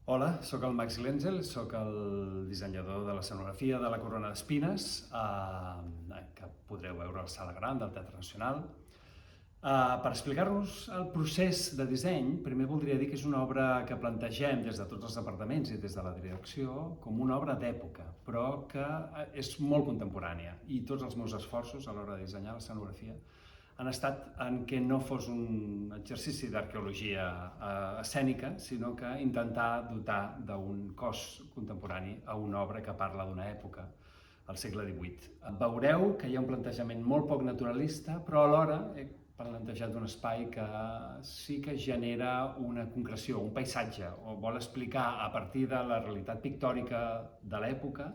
Hola, sóc el Max Lenzel, sóc el dissenyador de l'escenografia de la Corona d'Espines, que podreu veure a la Sala Gran del Teatre Nacional. Per explicar-vos el procés de disseny, primer voldria dir que és una obra que plantegem des de tots els departaments i des de la direcció com una obra d'època, però que és molt contemporània, i tots els meus esforços a l'hora de dissenyar l'escenografia han estat en que no fos un exercici d'arqueologia escènica, sinó que intentar dotar d'un cos contemporani a una obra que parla d'una època, al segle XVIII. Veureu que hi ha un plantejament molt poc naturalista, però alhora he plantejat un espai que sí que genera una concreció, un paisatge, o vol explicar a partir de la realitat pictòrica de l'època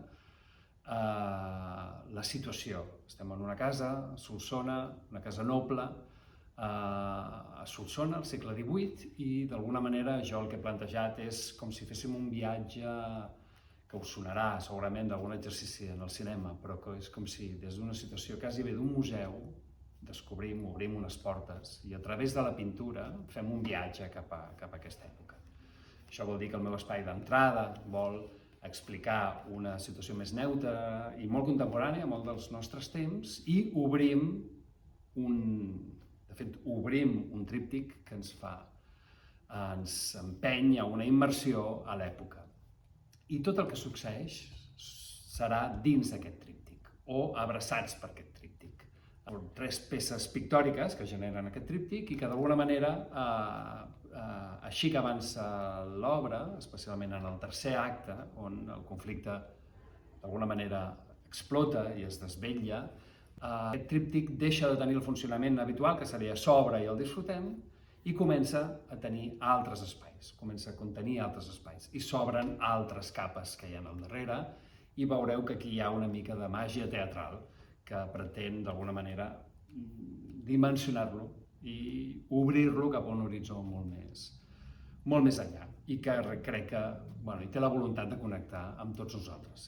la situació. Estem en una casa, a Solsona, una casa noble, a Solsona, al segle XVIII, i d'alguna manera jo el que he plantejat és com si féssim un viatge que us sonarà segurament d'algun exercici en el cinema, però que és com si des d'una situació quasi bé d'un museu descobrim, obrim unes portes i a través de la pintura fem un viatge cap a aquesta època. Això vol dir que el meu espai d'entrada vol explicar una situació més neutra i molt contemporània, molt dels nostres temps, i obrim un tríptic que ens empeny a una immersió a l'època. I tot el que succeeix serà dins d'aquest tríptic, o abraçats per aquest tríptic. 3 peces pictòriques que generen aquest tríptic i que d'alguna manera, així que avança l'obra, especialment en el tercer acte, on el conflicte d'alguna manera explota i es desvetlla, aquest tríptic deixa de tenir el funcionament habitual, que seria s'obre i el disfrutem, i comença a tenir altres espais, comença a contenir altres espais, i s'obren altres capes que hi ha al darrere, i veureu que aquí hi ha una mica de màgia teatral que pretén d'alguna manera dimensionar-lo i obrir-lo cap a un horitzó molt més enllà, i que crec que té la voluntat de connectar amb tots nosaltres.